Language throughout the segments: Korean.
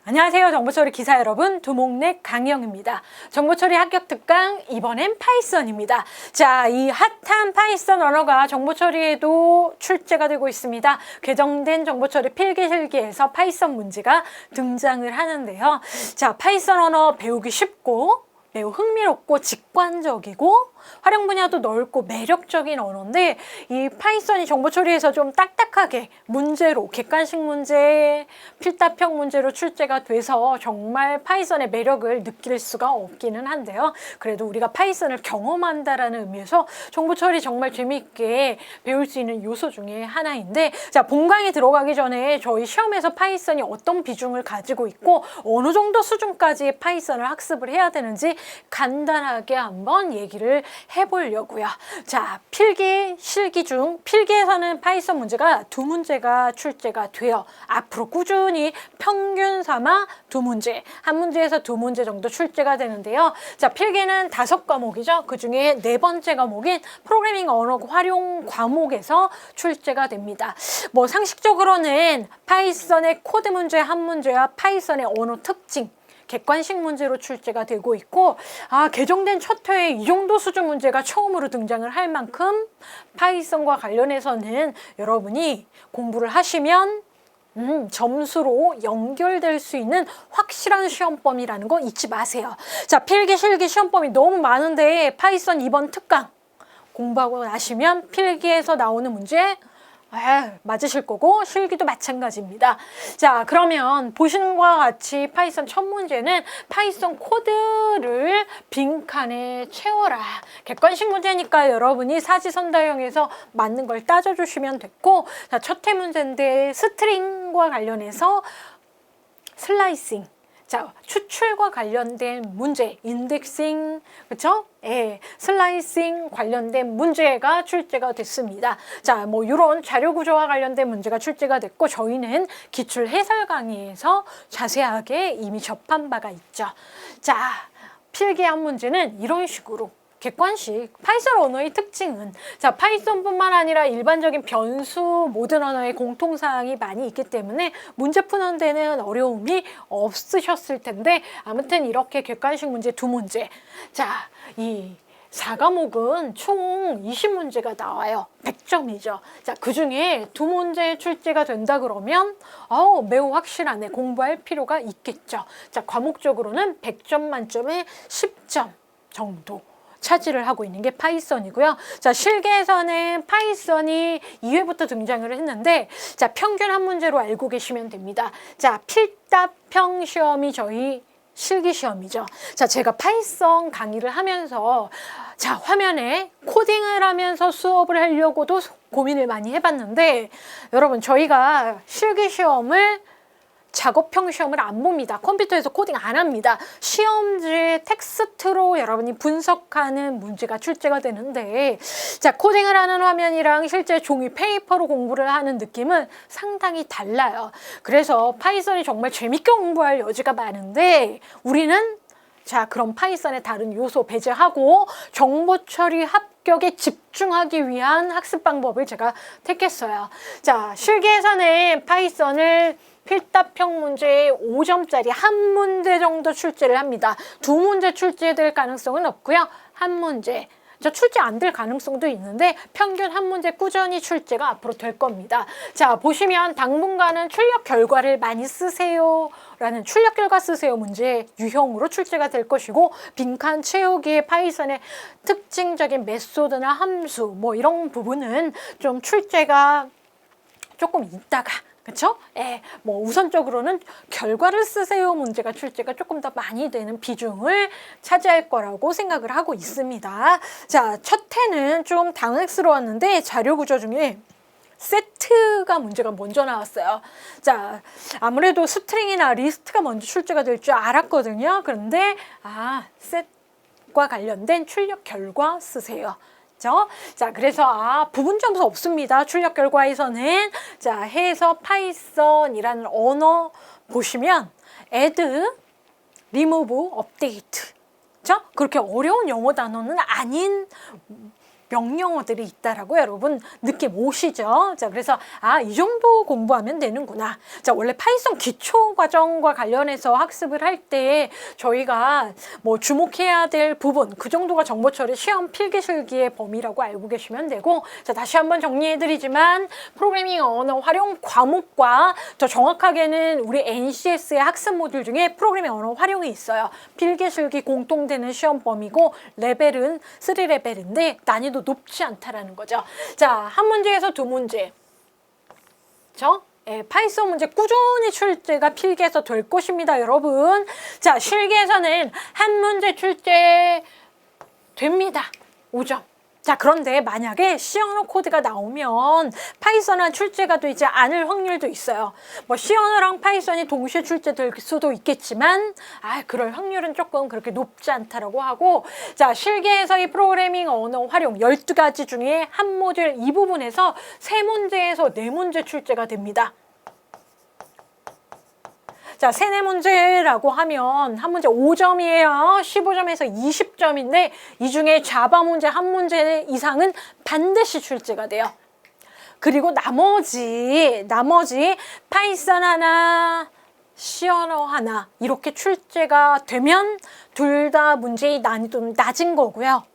안녕하세요. 정보처리 기사 여러분, 두목넥 강영입니다. 정보처리 합격 특강, 이번엔 파이썬입니다. 자, 이 핫한 파이썬 언어가 정보처리에도 출제가 되고 있습니다. 개정된 정보처리 필기실기에서 파이썬 문제가 등장을 하는데요. 자, 파이썬 언어 배우기 쉽고 매우 흥미롭고 직관적이고 활용 분야도 넓고 매력적인 언어인데, 이 파이썬이 정보처리에서 좀 딱딱하게 문제로 객관식 문제, 필답형 문제로 출제가 돼서 정말 파이썬의 매력을 느낄 수가 없기는 한데요. 그래도 우리가 파이썬을 경험한다라는 의미에서 정보처리 정말 재미있게 배울 수 있는 요소 중에 하나인데, 자, 본강에 들어가기 전에 저희 시험에서 파이썬이 어떤 비중을 가지고 있고 어느 정도 수준까지 파이썬을 학습을 해야 되는지 간단하게 한번 얘기를 해보려고요. 자, 필기, 실기 중 필기에서는 파이썬 문제가 두 문제가 출제가 돼요. 앞으로 꾸준히 평균 삼아 두 문제, 한 문제에서 두 문제 정도 출제가 되는데요. 자, 필기는 5과목이죠. 그 중에 네 번째 과목인 프로그래밍 언어 활용 과목에서 출제가 됩니다. 뭐 상식적으로는 파이썬의 코드 문제 한 문제와 파이썬의 언어 특징, 객관식 문제로 출제가 되고 있고, 개정된 첫 회에 이 정도 수준 문제가 처음으로 등장을 할 만큼 파이썬과 관련해서는 여러분이 공부를 하시면 점수로 연결될 수 있는 확실한 시험범위라는 거 잊지 마세요. 자, 필기, 실기 시험범위 너무 많은데 파이썬 이번 특강 공부하고 나시면 필기에서 나오는 문제 맞으실 거고 실기도 마찬가지입니다. 자, 그러면 보시는 것과 같이 파이썬 첫 문제는 파이썬 코드를 빈칸에 채워라. 객관식 문제니까 여러분이 사지선다형에서 맞는 걸 따져주시면 됐고, 자, 첫 회 문제인데 스트링과 관련해서 슬라이싱, 자, 추출과 관련된 문제, 인덱싱, 그렇죠? 슬라이싱 관련된 문제가 출제가 됐습니다. 자, 뭐 이런 자료 구조와 관련된 문제가 출제가 됐고, 저희는 기출 해설 강의에서 자세하게 이미 접한 바가 있죠. 자, 필기한 문제는 이런 식으로 객관식, 파이썬 언어의 특징은, 자, 파이썬뿐만 아니라 일반적인 변수 모든 언어의 공통사항이 많이 있기 때문에 문제 푸는 데는 어려움이 없으셨을 텐데, 아무튼 이렇게 객관식 문제 두 문제. 자, 이 4과목은 총 20문제가 나와요. 100점이죠. 자, 그 중에 두 문제 출제가 된다 그러면 매우 확실하네. 공부할 필요가 있겠죠. 자, 과목적으로는 100점 만점에 10점 정도 차지를 하고 있는 게 파이썬이고요. 자, 실기에서는 파이썬이 2회부터 등장을 했는데, 자, 평균 한 문제로 알고 계시면 됩니다. 자, 필답형 시험이 저희 실기 시험이죠. 자, 제가 파이썬 강의를 하면서, 자, 화면에 코딩을 하면서 수업을 하려고도 고민을 많이 해봤는데, 여러분, 저희가 실기 시험을 작업형 시험을 안 봅니다. 컴퓨터에서 코딩 안 합니다. 시험지에 텍스트로 여러분이 분석하는 문제가 출제가 되는데, 자, 코딩을 하는 화면이랑 실제 종이 페이퍼로 공부를 하는 느낌은 상당히 달라요. 그래서 파이썬이 정말 재밌게 공부할 여지가 많은데, 우리는 자, 그럼 파이썬의 다른 요소 배제하고 정보 처리 합격에 집중하기 위한 학습 방법을 제가 택했어요. 자, 실기에서는 파이썬을 필답형 문제에 5점짜리 한 문제 정도 출제를 합니다. 두 문제 출제될 가능성은 없고요. 한 문제, 출제 안 될 가능성도 있는데 평균 한 문제 꾸준히 출제가 앞으로 될 겁니다. 자, 보시면 당분간은 출력 결과를 많이 쓰세요 라는 출력 결과 쓰세요 문제 유형으로 출제가 될 것이고, 빈칸 채우기의 파이썬의 특징적인 메소드나 함수 뭐 이런 부분은 좀 출제가 조금 있다가, 그렇죠? 뭐 우선적으로는 결과를 쓰세요 문제가 출제가 조금 더 많이 되는 비중을 차지할 거라고 생각을 하고 있습니다. 자, 첫 해는 좀 당황스러웠는데 자료 구조 중에 세트가 문제가 먼저 나왔어요. 자, 아무래도 스트링이나 리스트가 먼저 출제가 될 줄 알았거든요. 그런데 셋과 관련된 출력 결과 쓰세요. 자, 그래서 부분 점수 없습니다. 출력 결과에서는. 자, 해서 파이썬이라는 언어 보시면 add, remove, update. 그렇게 어려운 영어 단어는 아닌 명령어들이 있다라고 여러분 느낌 오시죠? 자, 그래서 이 정도 공부하면 되는구나. 자, 원래 파이썬 기초 과정과 관련해서 학습을 할 때 저희가 뭐 주목해야 될 부분 그 정도가 정보처리 시험 필기실기의 범위라고 알고 계시면 되고, 자, 다시 한번 정리해드리지만 프로그래밍 언어 활용 과목과 더 정확하게는 우리 NCS의 학습 모듈 중에 프로그래밍 언어 활용이 있어요. 필기실기 공통되는 시험 범위고 레벨은 3레벨인데 난이도 높지 않다라는 거죠. 자, 한 문제에서 두 문제. 파이썬 문제 꾸준히 출제가 필기에서 될 것입니다, 여러분. 자, 실기에서는 한 문제 출제 됩니다. 5점. 자, 그런데 만약에 C 언어 코드가 나오면 파이썬은 출제가 되지 않을 확률도 있어요. 뭐 C 언어랑 파이썬이 동시에 출제될 수도 있겠지만 그럴 확률은 조금 그렇게 높지 않다라고 하고, 자, 실기에서 이 프로그래밍 언어 활용 12가지 중에 한 모듈 이 부분에서 3문제에서 4문제 출제가 됩니다. 자, 3-4문제라고 하면 한 문제 5점이에요. 15점에서 20점인데 이 중에 자바 문제 한 문제 이상은 반드시 출제가 돼요. 그리고 나머지 파이썬 하나, C 언어 하나 이렇게 출제가 되면 둘 다 문제의 난이도는 낮은 거고요.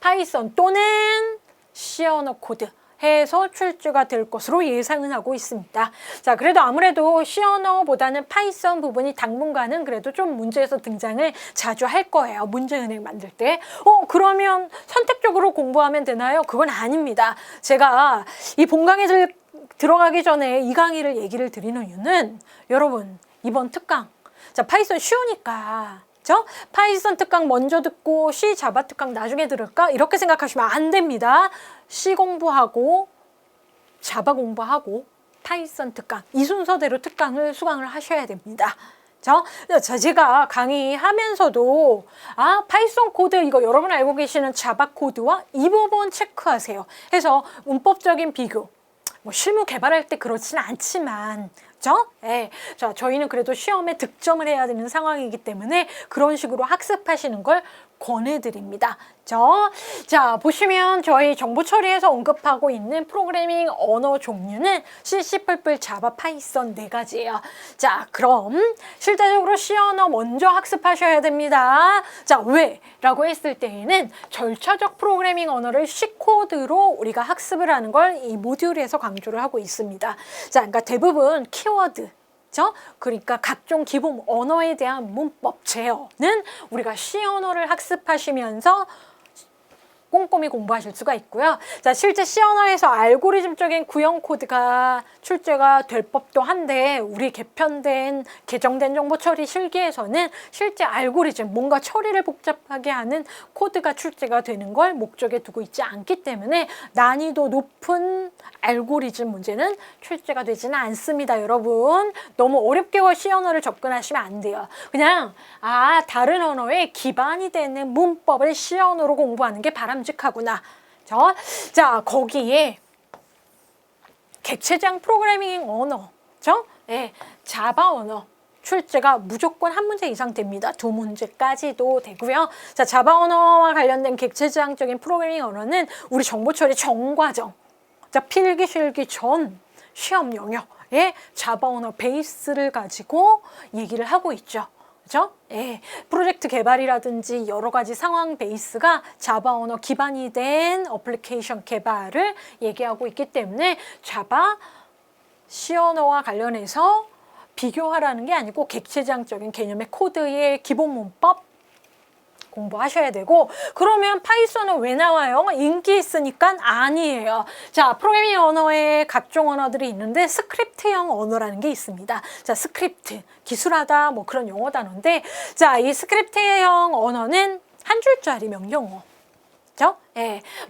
파이썬 또는 C 언어 코드 해서 출제가 될 것으로 예상은 하고 있습니다. 자, 그래도 아무래도 C 언어보다는 파이썬 부분이 당분간은 그래도 좀 문제에서 등장을 자주 할 거예요. 문제은행 만들 때. 그러면 선택적으로 공부하면 되나요? 그건 아닙니다. 제가 이 본강에 들어가기 전에 이 강의를 얘기를 드리는 이유는 여러분 이번 특강, 자, 파이썬 쉬우니까 파이썬 특강 먼저 듣고 C 자바 특강 나중에 들을까? 이렇게 생각하시면 안 됩니다. C 공부하고 자바 공부하고 파이썬 특강 이 순서대로 특강을 수강을 하셔야 됩니다. 제가 강의하면서도 파이썬 코드 이거 여러분 알고 계시는 자바 코드와 이 부분 체크하세요. 해서 문법적인 비교, 뭐 실무 개발할 때 그렇지는 않지만 자, 저희는 그래도 시험에 득점을 해야 되는 상황이기 때문에 그런 식으로 학습하시는 걸 권해드립니다. 자, 보시면 저희 정보 처리에서 언급하고 있는 프로그래밍 언어 종류는 C, C++, 자바, 파이썬 4가지예요. 자, 그럼 실제적으로 C 언어 먼저 학습하셔야 됩니다. 자, 왜? 라고 했을 때에는 절차적 프로그래밍 언어를 C 코드로 우리가 학습을 하는 걸 이 모듈에서 강조를 하고 있습니다. 자, 그러니까 대부분 키워드, 그러니까 각종 기본 언어에 대한 문법 제어는 우리가 C 언어를 학습하시면서 꼼꼼히 공부하실 수가 있고요. 자, 실제 C 언어에서 알고리즘적인 구형 코드가 출제가 될 법도 한데 우리 개정된 정보 처리 실기에서는 실제 알고리즘, 뭔가 처리를 복잡하게 하는 코드가 출제가 되는 걸 목적에 두고 있지 않기 때문에 난이도 높은 알고리즘 문제는 출제가 되지는 않습니다, 여러분. 너무 어렵게 C 언어를 접근하시면 안 돼요. 그냥 다른 언어에 기반이 되는 문법을 C 언어로 공부하는 게 바람직하구나. 자, 거기에 객체장 프로그래밍 언어, 자바 언어 출제가 무조건 한 문제 이상 됩니다. 2문제까지도 되고요. 자, 자바 언어와 관련된 객체지향적인 프로그래밍 언어는 우리 정보 처리 전과정, 자, 필기 실기 전 시험 영역에 자바 언어 베이스를 가지고 얘기를 하고 있죠. 프로젝트 개발이라든지 여러 가지 상황 베이스가 자바 언어 기반이 된 어플리케이션 개발을 얘기하고 있기 때문에 자바, C 언어와 관련해서 비교하라는 게 아니고 객체지향적인 개념의 코드의 기본 문법 공부하셔야 되고, 그러면 파이썬은 왜 나와요? 인기 있으니까 아니에요. 자, 프로그래밍 언어에 각종 언어들이 있는데 스크립트형 언어라는 게 있습니다. 자, 스크립트, 기술하다 뭐 그런 용어 단어인데, 자, 이 스크립트형 언어는 한 줄짜리 명령어.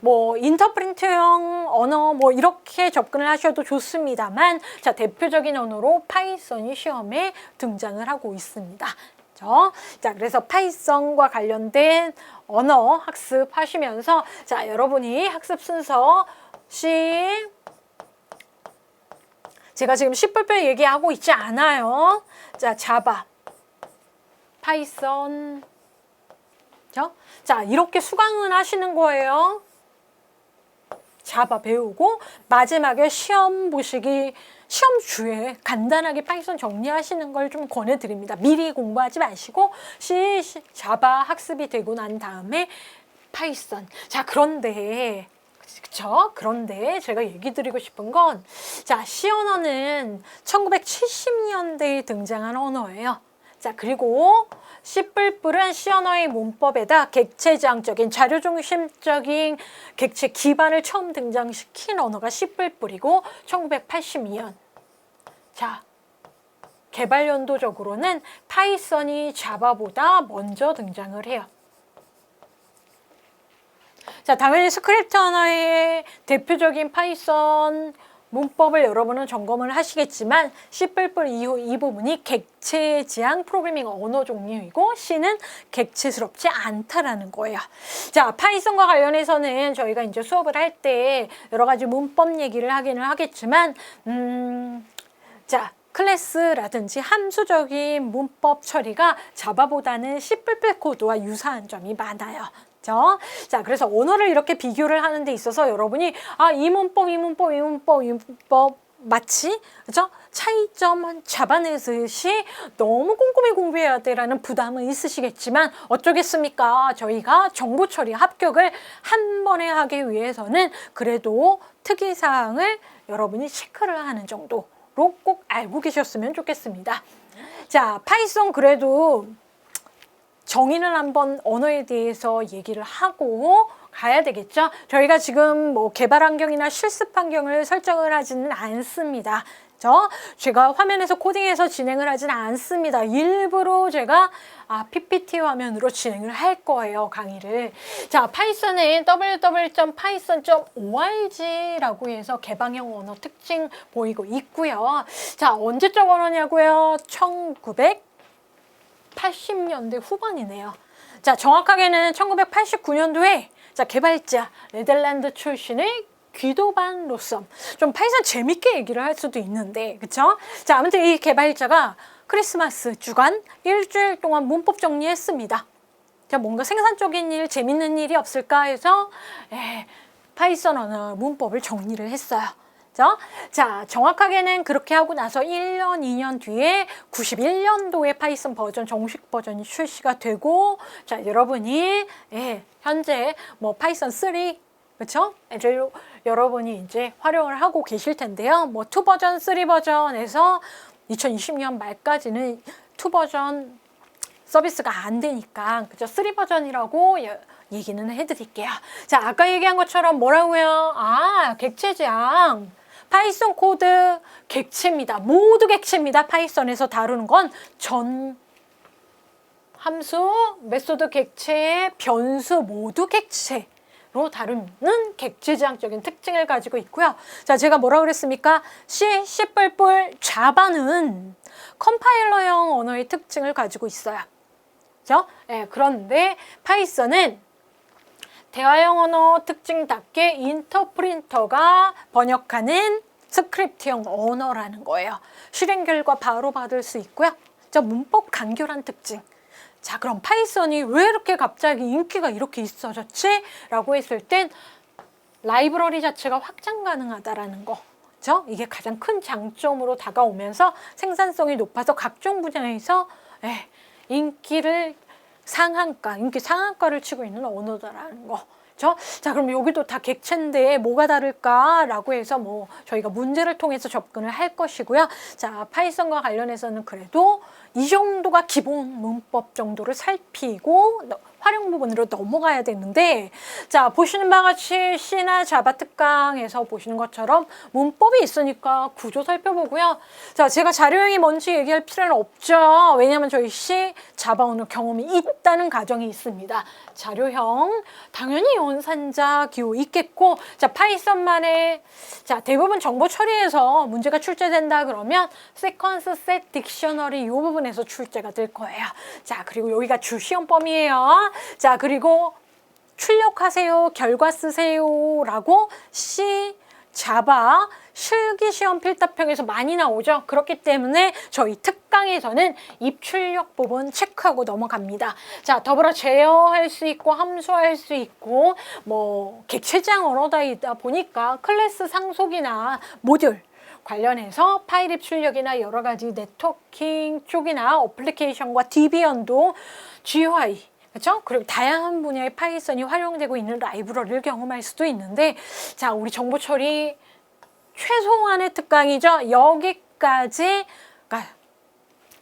뭐 인터프리트형 언어 뭐 이렇게 접근을 하셔도 좋습니다만, 자, 대표적인 언어로 파이썬이 시험에 등장을 하고 있습니다. 자, 그래서 파이썬과 관련된 언어 학습하시면서, 자, 여러분이 학습 순서 제가 지금 C++ 얘기하고 있지 않아요. 자, 자바, 파이썬, 자, 이렇게 수강을 하시는 거예요. 자바 배우고 마지막에 시험 보시기 시험 주에 간단하게 파이썬 정리하시는 걸 좀 권해드립니다. 미리 공부하지 마시고 자바 학습이 되고 난 다음에 파이썬. 자, 그런데 그쵸? 그런데 제가 얘기 드리고 싶은 건, 자, C 언어는 1970년대에 등장한 언어예요. 자, 그리고 C++은 C 언어의 문법에다 객체지향적인 자료중심적인 객체 기반을 처음 등장시킨 언어가 C++이고 1982년. 자, 개발 연도적으로는 파이썬이 자바보다 먼저 등장을 해요. 자, 당연히 스크립트 언어의 대표적인 파이썬 문법을 여러분은 점검을 하시겠지만 C++ 이후 이 부분이 객체지향 프로그래밍 언어 종류이고 C는 객체스럽지 않다라는 거예요. 자, 파이썬과 관련해서는 저희가 이제 수업을 할 때 여러 가지 문법 얘기를 하기는 하겠지만 자, 클래스라든지 함수적인 문법 처리가 자바보다는 C++ 코드와 유사한 점이 많아요. 자, 그래서 언어를 이렇게 비교를 하는 데 있어서 여러분이 이 문법 마치 그죠? 차이점은 잡아내듯이 너무 꼼꼼히 공부해야 돼라는 부담은 있으시겠지만 어쩌겠습니까? 저희가 정보 처리 합격을 한 번에 하기 위해서는 그래도 특이사항을 여러분이 체크를 하는 정도로 꼭 알고 계셨으면 좋겠습니다. 자, 파이썬 그래도 정의는 한번 언어에 대해서 얘기를 하고 가야 되겠죠. 저희가 지금 뭐 개발 환경이나 실습 환경을 설정을 하지는 않습니다. 제가 화면에서 코딩해서 진행을 하지는 않습니다. 일부러 제가 PPT 화면으로 진행을 할 거예요, 강의를. 자, 파이썬은 www.python.org라고 해서 개방형 언어 특징 보이고 있고요. 자, 언제적 언어냐고요? 1980년대 후반이네요. 자, 정확하게는 1989년도에 자, 개발자 네덜란드 출신의 귀도반 로썸. 좀 파이썬 재밌게 얘기를 할 수도 있는데, 그쵸? 자, 아무튼 이 개발자가 크리스마스 주간 일주일 동안 문법 정리했습니다. 자, 뭔가 생산적인 일, 재밌는 일이 없을까 해서 파이썬 언어 문법을 정리를 했어요. 자, 정확하게는 그렇게 하고 나서 1년, 2년 뒤에 91년도에 파이썬 버전, 정식 버전이 출시가 되고, 자, 여러분이, 현재 뭐 파이썬 3, 그쵸? 여러분이 이제 활용을 하고 계실 텐데요. 뭐 2버전, 3버전에서 2020년 말까지는 2버전 서비스가 안 되니까, 그죠? 3버전이라고 얘기는 해드릴게요. 자, 아까 얘기한 것처럼 뭐라고요? 객체지향. 파이썬 코드 객체입니다. 모두 객체입니다. 파이썬에서 다루는 건 전 함수, 메소드 객체, 변수 모두 객체로 다루는 객체지향적인 특징을 가지고 있고요. 자, 제가 뭐라고 그랬습니까? C++, 자바는 컴파일러형 언어의 특징을 가지고 있어요. 그죠? 그런데 파이썬은 대화형 언어 특징답게 인터프린터가 번역하는 스크립트형 언어라는 거예요. 실행 결과 바로 받을 수 있고요. 자, 문법 간결한 특징. 자, 그럼 파이썬이 왜 이렇게 갑자기 인기가 이렇게 있어졌지? 라고 했을 땐 라이브러리 자체가 확장 가능하다라는 거. 그죠? 이게 가장 큰 장점으로 다가오면서 생산성이 높아서 각종 분야에서 인기 상한가를 치고 있는 언어다라는 거. 자, 그럼 여기도 다 객체인데 뭐가 다를까라고 해서 뭐 저희가 문제를 통해서 접근을 할 것이고요. 자, 파이썬과 관련해서는 그래도 이 정도가 기본 문법 정도를 살피고 활용 부분으로 넘어가야 되는데, 자, 보시는 바와 같이 C나 자바 특강에서 보시는 것처럼 문법이 있으니까 구조 살펴보고요. 자, 제가 자료형이 뭔지 얘기할 필요는 없죠. 왜냐하면 저희 C, 자바 오늘 경험이 있다는 가정이 있습니다. 자료형 당연히 연산자 기호 있겠고, 자, 파이썬만의 자, 대부분 정보 처리에서 문제가 출제된다 그러면 세퀀스, 셋, 딕셔너리 이 부분에서 출제가 될 거예요. 자, 그리고 여기가 주 시험 범위예요. 자, 그리고 출력하세요, 결과 쓰세요 라고 C, 자바 실기시험 필답형에서 많이 나오죠. 그렇기 때문에 저희 특강에서는 입출력 부분 체크하고 넘어갑니다. 자, 더불어 제어할 수 있고 함수할 수 있고 뭐 객체장 언어다이다 보니까 클래스 상속이나 모듈 관련해서 파일 입출력이나 여러 가지 네트워킹 쪽이나 어플리케이션과 DB연도 GUI 그렇죠? 그리고 다양한 분야의 파이썬이 활용되고 있는 라이브러리를 경험할 수도 있는데 자, 우리 정보 처리 최소한의 특강이죠. 여기까지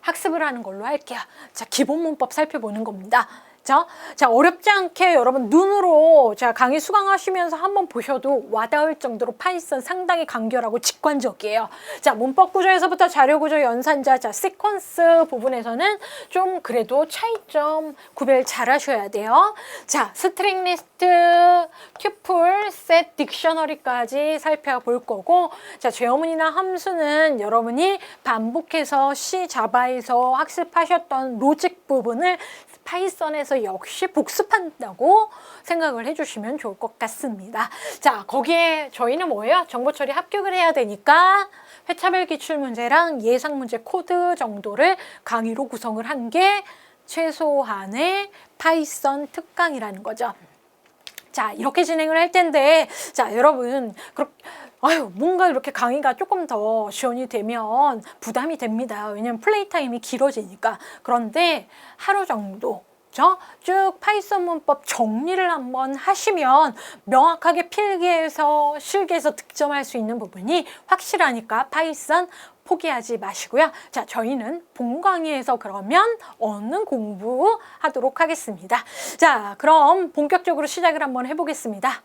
학습을 하는 걸로 할게요. 자, 기본 문법 살펴보는 겁니다. 자, 어렵지 않게 여러분 눈으로 자, 강의 수강하시면서 한번 보셔도 와닿을 정도로 파이썬 상당히 간결하고 직관적이에요. 자, 문법 구조에서부터 자료 구조, 연산자, 자, 시퀀스 부분에서는 좀 그래도 차이점 구별 잘 하셔야 돼요. 자, 스트링 리스트, 튜플, 셋, 딕셔너리까지 살펴볼 거고 자, 죄어문이나 함수는 여러분이 반복해서 C, 자바에서 학습하셨던 로직 부분을 파이썬에서 역시 복습한다고 생각을 해주시면 좋을 것 같습니다. 자, 거기에 저희는 뭐예요? 정보 처리 합격을 해야 되니까 회차별 기출문제랑 예상문제 코드 정도를 강의로 구성을 한 게 최소한의 파이썬 특강이라는 거죠. 자, 이렇게 진행을 할 텐데 자, 여러분 뭔가 이렇게 강의가 조금 더 지원이 되면 부담이 됩니다. 왜냐면 플레이 타임이 길어지니까. 그런데 하루 정도 쭉 파이썬 문법 정리를 한번 하시면 명확하게 필기해서 실기해서 득점할 수 있는 부분이 확실하니까 파이썬 포기하지 마시고요. 자, 저희는 본 강의에서 그러면 얻는 공부하도록 하겠습니다. 자, 그럼 본격적으로 시작을 한번 해보겠습니다.